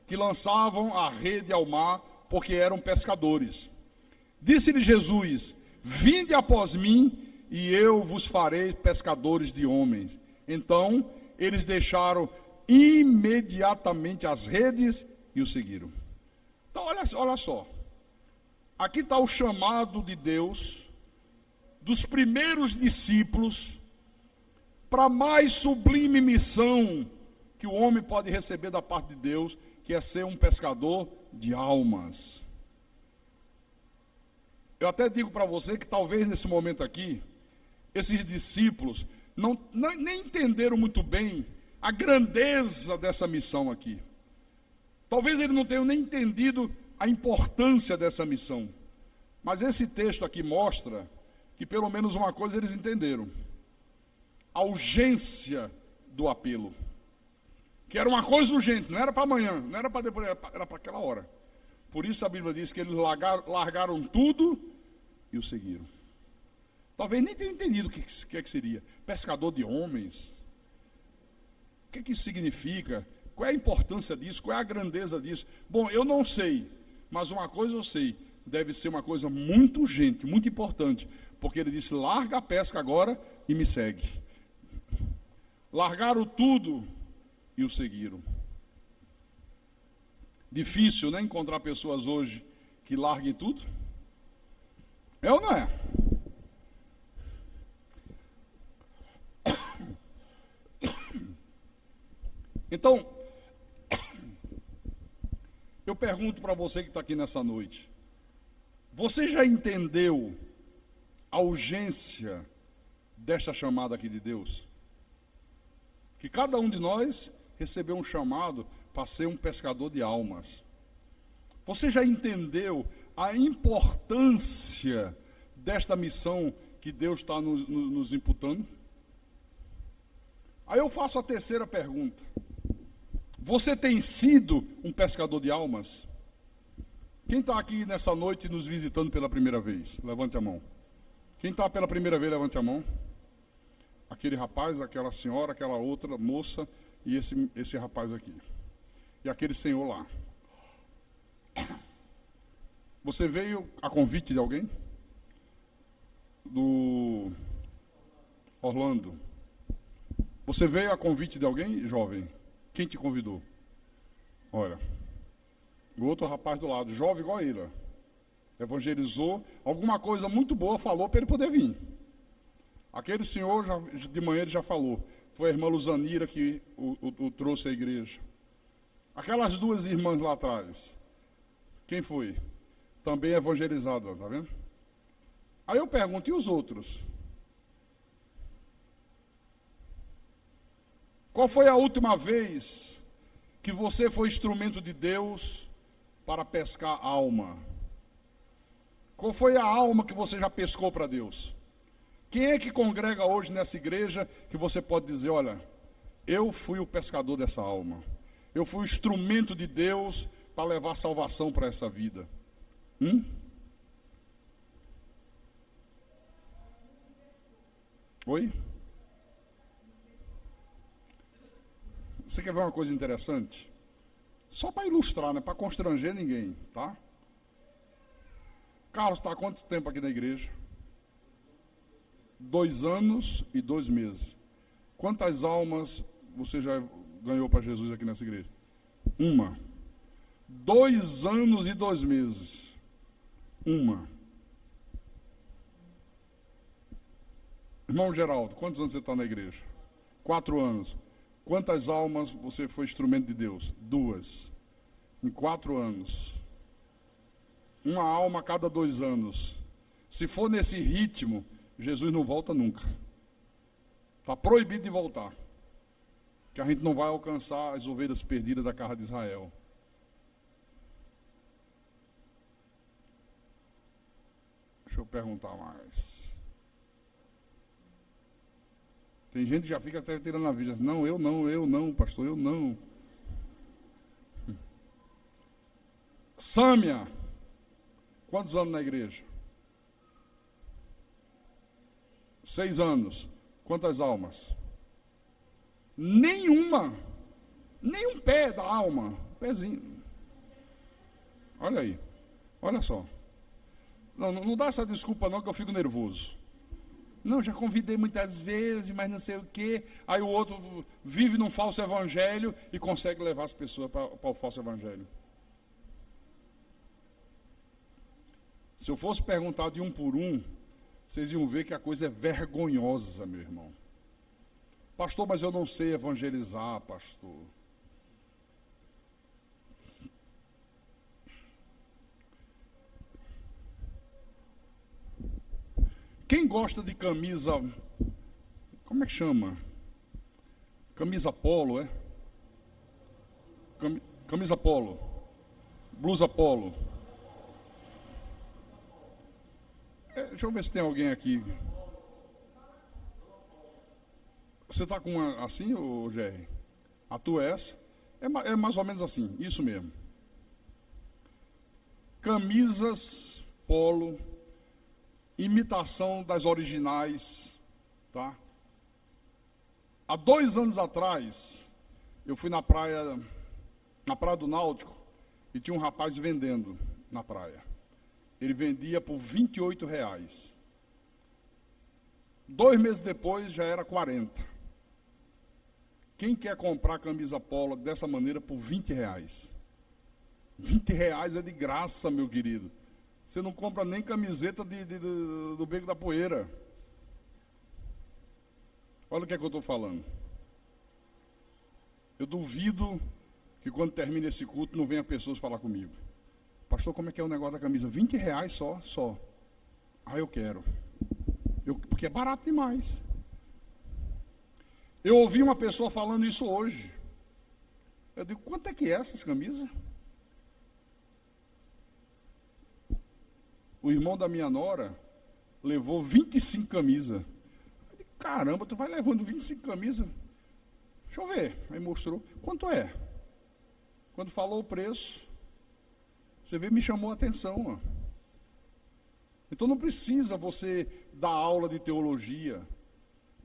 que lançavam a rede ao mar, porque eram pescadores. Disse-lhe Jesus: vinde após mim, e eu vos farei pescadores de homens. Então, eles deixaram imediatamente as redes e o seguiram. Então, olha só. Aqui está o chamado de Deus dos primeiros discípulos para a mais sublime missão que o homem pode receber da parte de Deus, que é ser um pescador de almas. Eu até digo para você que talvez nesse momento aqui, esses discípulos nem entenderam muito bem a grandeza dessa missão aqui. Talvez eles não tenham nem entendido a importância dessa missão. Mas esse texto aqui mostra que pelo menos uma coisa eles entenderam: a urgência do apelo. Que era uma coisa urgente, não era para amanhã, não era para depois, era para aquela hora. Por isso a Bíblia diz que eles largaram tudo e o seguiram. Talvez nem tenham entendido o que seria. Pescador de homens. O que isso significa? Qual é a importância disso? Qual é a grandeza disso? Bom, eu não sei, mas uma coisa eu sei. Deve ser uma coisa muito urgente, muito importante. Porque ele disse, larga a pesca agora e me segue. Largaram tudo e o seguiram. Difícil, né, encontrar pessoas hoje que larguem tudo? É ou não é? Então, eu pergunto para você que está aqui nessa noite, você já entendeu a urgência desta chamada aqui de Deus? Que cada um de nós recebeu um chamado para ser um pescador de almas. Você já entendeu a importância desta missão que Deus está nos imputando? Aí eu faço a terceira pergunta. Você tem sido um pescador de almas? Quem está aqui nessa noite nos visitando pela primeira vez? Levante a mão. Quem está pela primeira vez, levante a mão. Aquele rapaz, aquela senhora, aquela outra moça e esse rapaz aqui. E aquele senhor lá. Você veio a convite de alguém? Do Orlando. Você veio a convite de alguém, jovem? Quem te convidou? Olha, o outro rapaz do lado, jovem igual a ele, ó, evangelizou, alguma coisa muito boa falou para ele poder vir. Aquele senhor, de manhã ele já falou, foi a irmã Luzanira que o trouxe à igreja. Aquelas duas irmãs lá atrás, quem foi? Também evangelizado, tá vendo? Aí eu pergunto, e os outros? Qual foi a última vez que você foi instrumento de Deus para pescar alma? Qual foi a alma que você já pescou para Deus? Quem é que congrega hoje nessa igreja que você pode dizer, olha, eu fui o pescador dessa alma. Eu fui o instrumento de Deus para levar salvação para essa vida. Oi? Você quer ver uma coisa interessante? Só para ilustrar, não é para constranger ninguém, tá? Carlos, está há quanto tempo aqui na igreja? 2 anos e 2 meses. Quantas almas você já ganhou para Jesus aqui nessa igreja? 1. 2 anos e 2 meses. 1. Irmão Geraldo, quantos anos você está na igreja? 4 anos. Quantas almas você foi instrumento de Deus? 2. Em 4 anos. 1 alma a cada 2 anos. Se for nesse ritmo, Jesus não volta nunca. Está proibido de voltar. Que a gente não vai alcançar as ovelhas perdidas da casa de Israel. Deixa eu perguntar mais. Tem gente que já fica até tirando a vida. Não, eu não, pastor, eu não. Sâmia, quantos anos na igreja? 6 anos. Quantas almas? Nenhuma. Nem um pé da alma. Um pezinho. Olha aí. Olha só. Não dá essa desculpa não que eu fico nervoso. Não, já convidei muitas vezes, mas não sei o quê. Aí o outro vive num falso evangelho e consegue levar as pessoas para o falso evangelho. Se eu fosse perguntar de um por um, vocês iam ver que a coisa é vergonhosa, meu irmão. Pastor, mas eu não sei evangelizar, pastor. Quem gosta de camisa, como é que chama? Camisa polo, é? Camisa polo, blusa polo. Deixa eu ver se tem alguém aqui. Você está com uma assim, ô Jerry? A tua é essa? É mais ou menos assim, isso mesmo. Camisas polo, imitação das originais, tá? Há 2 anos atrás, eu fui na praia do Náutico, e tinha um rapaz vendendo na praia. Ele vendia por R$28. 2 meses depois já era 40. Quem quer comprar camisa polo dessa maneira por R$20? R$20 é de graça, meu querido. Você não compra nem camiseta do Beco da Poeira. Olha o que é que eu estou falando. Eu duvido que quando termina esse culto não venha pessoas falar comigo. Pastor, como é que é o negócio da camisa? R$20 só. Ah, eu quero. Porque é barato demais. Eu ouvi uma pessoa falando isso hoje. Eu digo, quanto é que é essas camisas? O irmão da minha nora levou 25 camisas. Eu digo, caramba, tu vai levando 25 camisas? Deixa eu ver. Aí mostrou. Quanto é? Quando falou o preço, você vê, me chamou a atenção. Ó. Então não precisa você dar aula de teologia.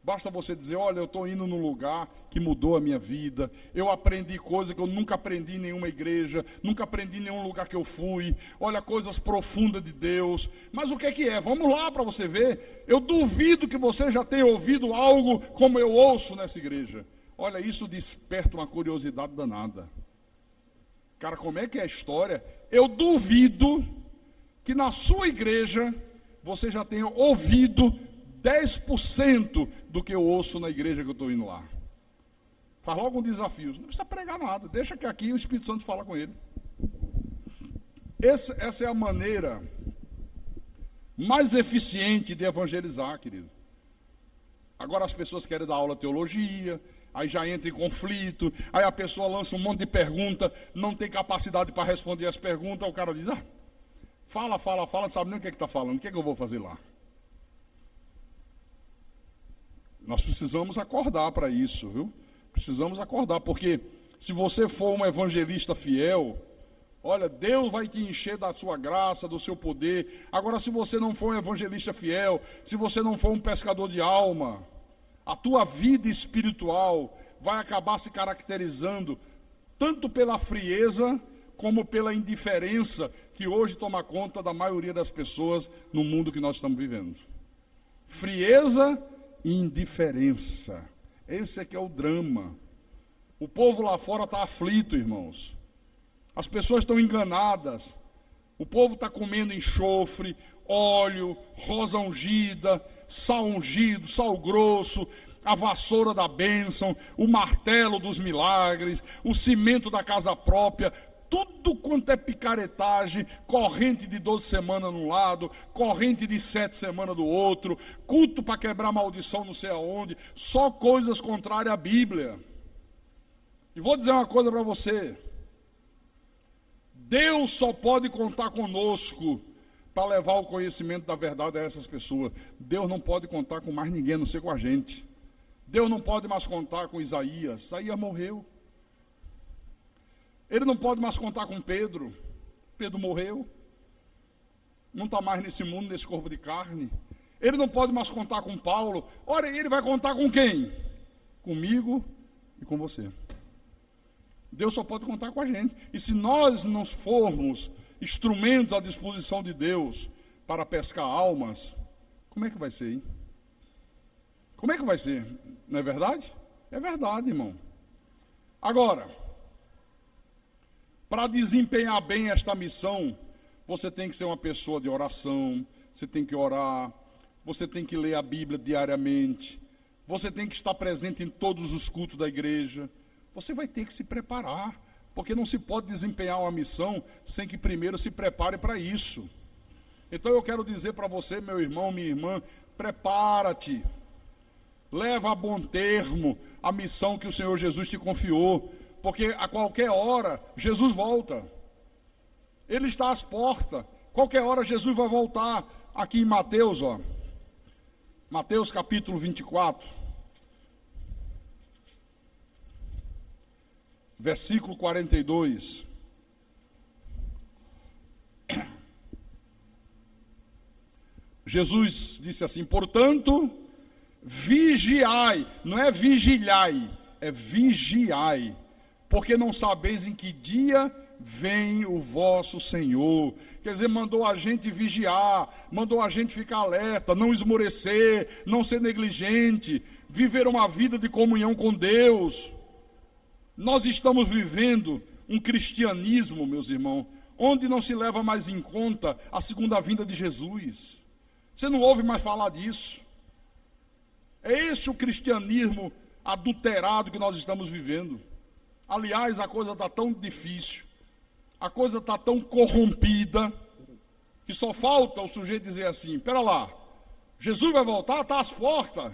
Basta você dizer, olha, eu estou indo num lugar que mudou a minha vida, eu aprendi coisas que eu nunca aprendi em nenhuma igreja, nunca aprendi em nenhum lugar que eu fui, olha, coisas profundas de Deus. Mas o que é? Vamos lá para você ver. Eu duvido que você já tenha ouvido algo como eu ouço nessa igreja. Olha, isso desperta uma curiosidade danada. Cara, como é que é a história? Eu duvido que na sua igreja você já tenha ouvido 10% do que eu ouço na igreja que eu estou indo lá. Faz logo um desafio. Não precisa pregar nada. Deixa que aqui o Espírito Santo fala com ele. Essa é a maneira mais eficiente de evangelizar, querido. Agora as pessoas querem dar aula de teologia, aí já entra em conflito, aí a pessoa lança um monte de pergunta, não tem capacidade para responder as perguntas, o cara diz, fala, não sabe nem o que está falando, o que eu vou fazer lá? Nós precisamos acordar para isso, viu? Precisamos acordar, porque se você for um evangelista fiel, olha, Deus vai te encher da sua graça, do seu poder. Agora, se você não for um evangelista fiel, se você não for um pescador de alma, a tua vida espiritual vai acabar se caracterizando tanto pela frieza como pela indiferença que hoje toma conta da maioria das pessoas no mundo que nós estamos vivendo. Frieza e indiferença. Esse é que é o drama. O povo lá fora está aflito, irmãos. As pessoas estão enganadas. O povo está comendo enxofre, óleo, rosa ungida, sal ungido, sal grosso, a vassoura da bênção, o martelo dos milagres, o cimento da casa própria, tudo quanto é picaretagem, corrente de 12 semanas num lado, corrente de 7 semanas do outro, culto para quebrar maldição não sei aonde, só coisas contrárias à Bíblia. E vou dizer uma coisa para você, Deus só pode contar conosco para levar o conhecimento da verdade a essas pessoas. Deus não pode contar com mais ninguém, a não ser com a gente. Deus não pode mais contar com Isaías. Isaías morreu. Ele não pode mais contar com Pedro. Pedro morreu. Não está mais nesse mundo, nesse corpo de carne. Ele não pode mais contar com Paulo. Ora, ele vai contar com quem? Comigo e com você. Deus só pode contar com a gente. E se nós não formos instrumentos à disposição de Deus para pescar almas, como é que vai ser, hein? Como é que vai ser? Não é verdade? É verdade, irmão. Agora, para desempenhar bem esta missão, você tem que ser uma pessoa de oração, você tem que orar, você tem que ler a Bíblia diariamente, você tem que estar presente em todos os cultos da igreja. Você vai ter que se preparar, porque não se pode desempenhar uma missão sem que primeiro se prepare para isso. Então eu quero dizer para você, meu irmão, minha irmã, prepara-te. Leva a bom termo a missão que o Senhor Jesus te confiou, porque a qualquer hora Jesus volta. Ele está às portas. Qualquer hora Jesus vai voltar. Aqui em Mateus, ó. Mateus capítulo 24. Versículo 42. Jesus disse assim: portanto, vigiai, não é vigilhai, é vigiai, porque não sabeis em que dia vem o vosso Senhor. Quer dizer, mandou a gente vigiar, mandou a gente ficar alerta, não esmorecer, não ser negligente, viver uma vida de comunhão com Deus. Nós estamos vivendo um cristianismo, meus irmãos, onde não se leva mais em conta a segunda vinda de Jesus. Você não ouve mais falar disso. É esse o cristianismo adulterado que nós estamos vivendo. Aliás, a coisa está tão difícil, a coisa está tão corrompida, que só falta o sujeito dizer assim: espera lá, Jesus vai voltar, está às portas.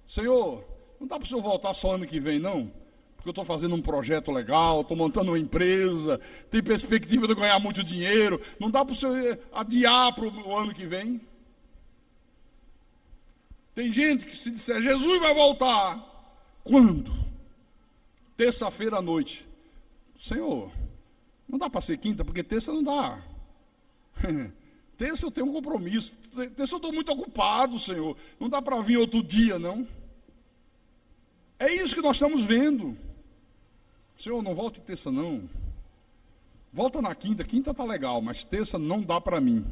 Senhor, não dá para o Senhor voltar só ano que vem, não? Porque eu estou fazendo um projeto legal, estou montando uma empresa, tem perspectiva de ganhar muito dinheiro, não dá para o Senhor adiar para o ano que vem? Tem gente que se disser, Jesus vai voltar. Quando? Terça-feira à noite. Senhor, não dá para ser quinta, porque terça não dá. Terça eu tenho um compromisso. Terça eu estou muito ocupado, Senhor. Não dá para vir outro dia, não. É isso que nós estamos vendo. Senhor, não volte terça, não. Volta na quinta. Quinta está legal, mas terça não dá para mim.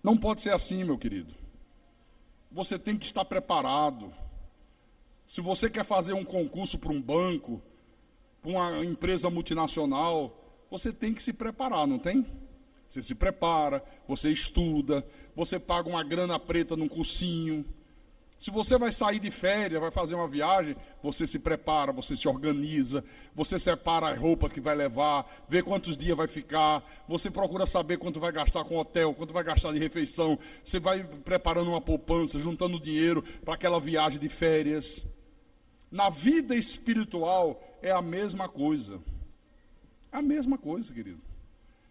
Não pode ser assim, meu querido. Você tem que estar preparado. Se você quer fazer um concurso para um banco, para uma empresa multinacional, você tem que se preparar, não tem? Você se prepara, você estuda, você paga uma grana preta num cursinho. Se você vai sair de férias, vai fazer uma viagem, você se prepara, você se organiza, você separa a roupa que vai levar, vê quantos dias vai ficar, você procura saber quanto vai gastar com hotel, quanto vai gastar de refeição, você vai preparando uma poupança, juntando dinheiro para aquela viagem de férias. Na vida espiritual é a mesma coisa. É a mesma coisa, querido.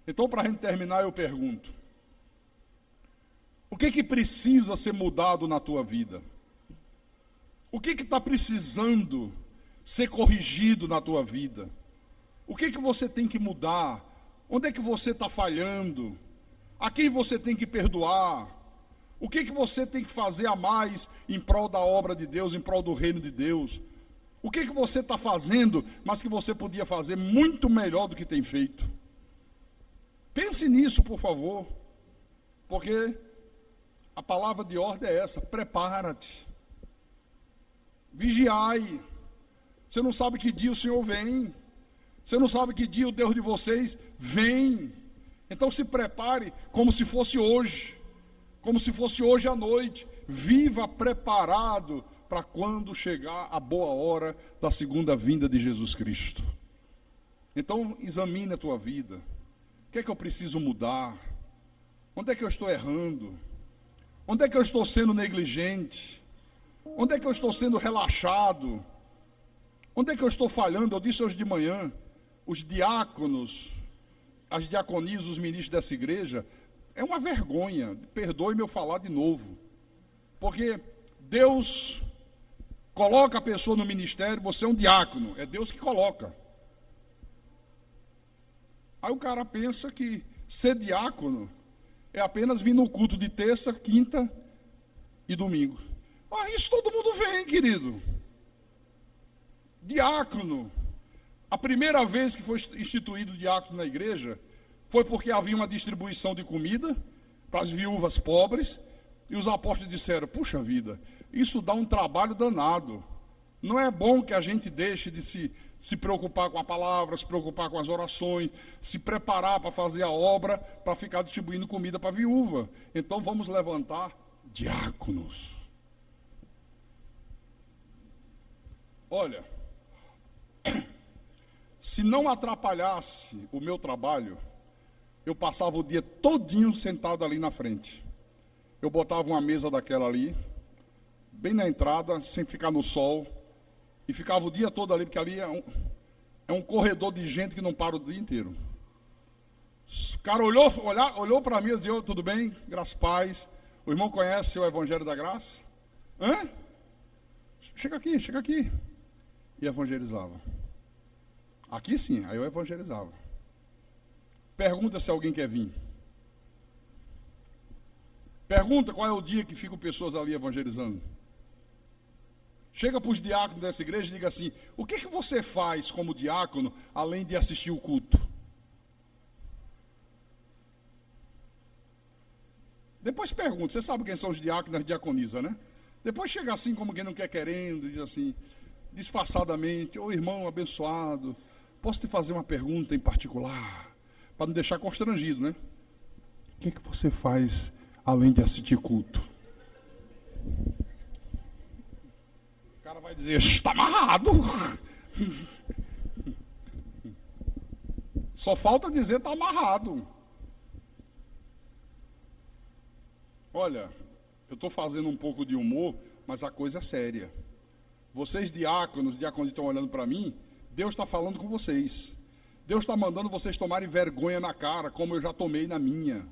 Então, para a gente terminar, eu pergunto: o que precisa ser mudado na tua vida? O que está precisando ser corrigido na tua vida? O que você tem que mudar? Onde é que você está falhando? A quem você tem que perdoar? O que você tem que fazer a mais em prol da obra de Deus, em prol do reino de Deus? O que você está fazendo, mas que você podia fazer muito melhor do que tem feito? Pense nisso, por favor, porque a palavra de ordem é essa: prepara-te, vigiai. Você não sabe que dia o Senhor vem, você não sabe que dia o Deus de vocês vem. Então se prepare como se fosse hoje, como se fosse hoje à noite. Viva preparado para quando chegar a boa hora da segunda vinda de Jesus Cristo. Então examine a tua vida. O que é que eu preciso mudar? Onde é que eu estou errando? Onde é que eu estou sendo negligente? Onde é que eu estou sendo relaxado? Onde é que eu estou falhando? Eu disse hoje de manhã, os diáconos, as diaconias, os ministros dessa igreja, é uma vergonha, perdoe-me eu falar de novo, porque Deus coloca a pessoa no ministério, você é um diácono, é Deus que coloca. Aí o cara pensa que ser diácono é apenas vir no culto de terça, quinta e domingo. Isso todo mundo vem, querido. Diácono. A primeira vez que foi instituído diácono na igreja foi porque havia uma distribuição de comida para as viúvas pobres, e os apóstolos disseram: puxa vida, isso dá um trabalho danado. Não é bom que a gente deixe de se preocupar com a palavra, se preocupar com as orações, se preparar para fazer a obra, para ficar distribuindo comida para a viúva. Então vamos levantar diáconos. Olha, se não atrapalhasse o meu trabalho, eu passava o dia todinho sentado ali na frente. Eu botava uma mesa daquela ali, bem na entrada, sem ficar no sol, e ficava o dia todo ali, porque ali é um corredor de gente que não para o dia inteiro. O cara olhou para mim e dizia: tudo bem, graças a paz. O irmão conhece o Evangelho da Graça? Hã? Chega aqui. E evangelizava. Aqui sim, aí eu evangelizava. Pergunta se alguém quer vir. Pergunta qual é o dia que ficam pessoas ali evangelizando. Chega para os diáconos dessa igreja e diga assim: o que você faz como diácono, além de assistir o culto? Depois pergunta, você sabe quem são os diáconos das diaconisas, né? Depois chega assim como quem não quer querendo, diz assim, disfarçadamente: ô irmão abençoado, posso te fazer uma pergunta em particular? Para não deixar constrangido, né? O que você faz além de assistir culto? O cara vai dizer: está amarrado. Só falta dizer está amarrado. Olha, eu estou fazendo um pouco de humor, mas a coisa é séria. Vocês diáconos estão olhando para mim, Deus está falando com vocês. Deus está mandando vocês tomarem vergonha na cara, como eu já tomei na minha.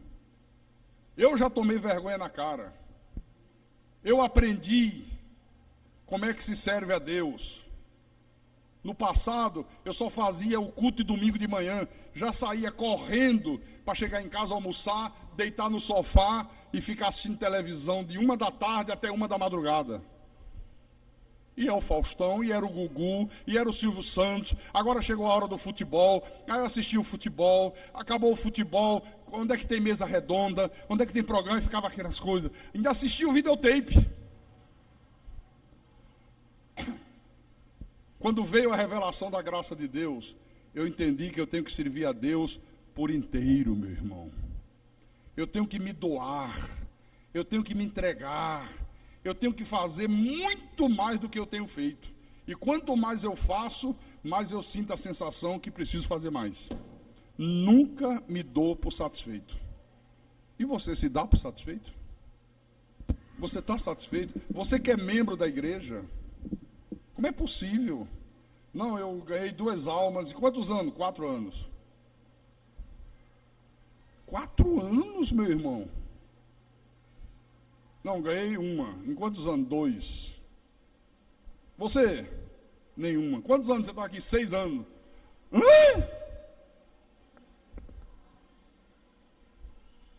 Eu já tomei vergonha na cara. Eu aprendi como é que se serve a Deus. No passado, eu só fazia o culto de domingo de manhã, já saía correndo para chegar em casa, almoçar, deitar no sofá e ficar assistindo televisão de 1 da tarde até 1 da madrugada. E é o Faustão, e era o Gugu, e era o Silvio Santos. Agora chegou a hora do futebol, aí eu assisti o futebol, acabou o futebol, onde é que tem mesa redonda, onde é que tem programa, e ficava aquelas coisas. Ainda assisti o videotape. Quando veio a revelação da graça de Deus, eu entendi que eu tenho que servir a Deus por inteiro, meu irmão. Eu tenho que me doar, eu tenho que me entregar, eu tenho que fazer muito mais do que eu tenho feito. E quanto mais eu faço, mais eu sinto a sensação que preciso fazer mais. Nunca me dou por satisfeito. E você se dá por satisfeito? Você está satisfeito? Você que é membro da igreja? Como é possível? Não, eu ganhei 2 almas. E quantos anos? 4 anos. 4 anos, meu irmão. Não, ganhei 1. Em quantos anos? 2. Você? Nenhuma. Quantos anos você está aqui? 6 anos. Hã?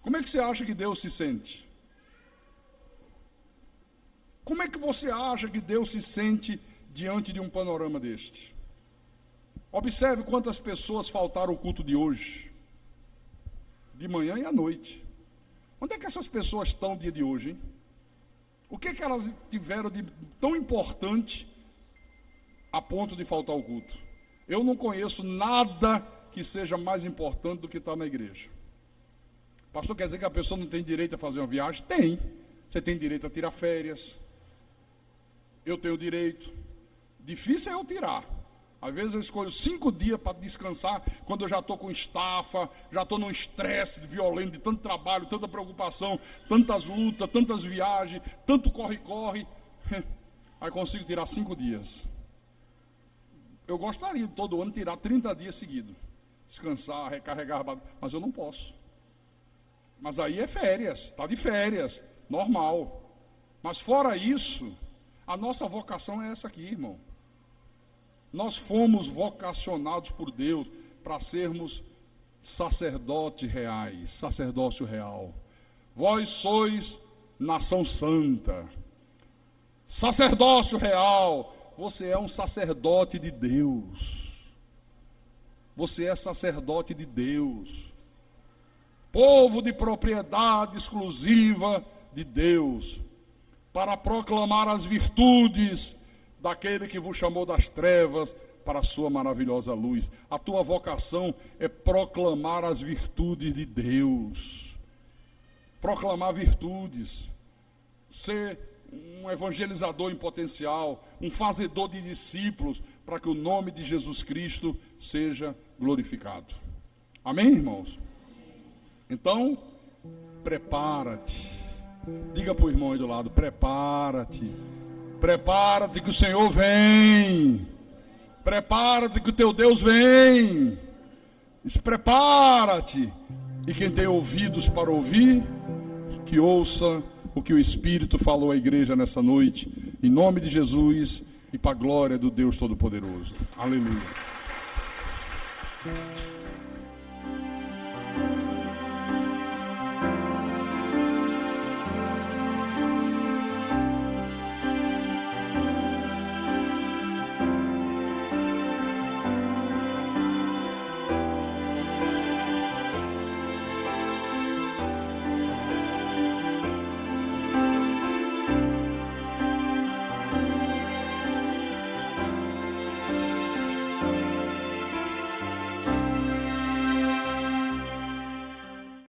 Como é que você acha que Deus se sente? Como é que você acha que Deus se sente diante de um panorama deste? Observe quantas pessoas faltaram ao culto de hoje, de manhã e à noite. Onde é que essas pessoas estão no dia de hoje, hein? O que é que elas tiveram de tão importante a ponto de faltar ao culto? Eu não conheço nada que seja mais importante do que estar na igreja. Pastor, quer dizer que a pessoa não tem direito a fazer uma viagem? Tem. Você tem direito a tirar férias. Eu tenho direito. Difícil é eu tirar. Às vezes eu escolho 5 dias para descansar, quando eu já estou com estafa, já estou num estresse violento de tanto trabalho, tanta preocupação, tantas lutas, tantas viagens, tanto corre-corre. Aí consigo tirar 5 dias. Eu gostaria de todo ano tirar 30 dias seguidos. Descansar, recarregar, mas eu não posso. Mas aí é férias, está de férias, normal. Mas fora isso, a nossa vocação é essa aqui, irmão. Nós fomos vocacionados por Deus para sermos sacerdotes reais, sacerdócio real. Vós sois nação santa, sacerdócio real. Você é um sacerdote de Deus. Você é sacerdote de Deus. Povo de propriedade exclusiva de Deus, para proclamar as virtudes daquele que vos chamou das trevas para a sua maravilhosa luz. A tua vocação é proclamar as virtudes de Deus. Proclamar virtudes. Ser um evangelizador em potencial, um fazedor de discípulos, para que o nome de Jesus Cristo seja glorificado. Amém, irmãos? Então, prepara-te. Diga para o irmão aí do lado, prepara-te. Prepara-te que o Senhor vem. Prepara-te que o teu Deus vem. Prepara-te. E quem tem ouvidos para ouvir, que ouça o que o Espírito falou à igreja nessa noite, em nome de Jesus e para a glória do Deus Todo-Poderoso. Aleluia.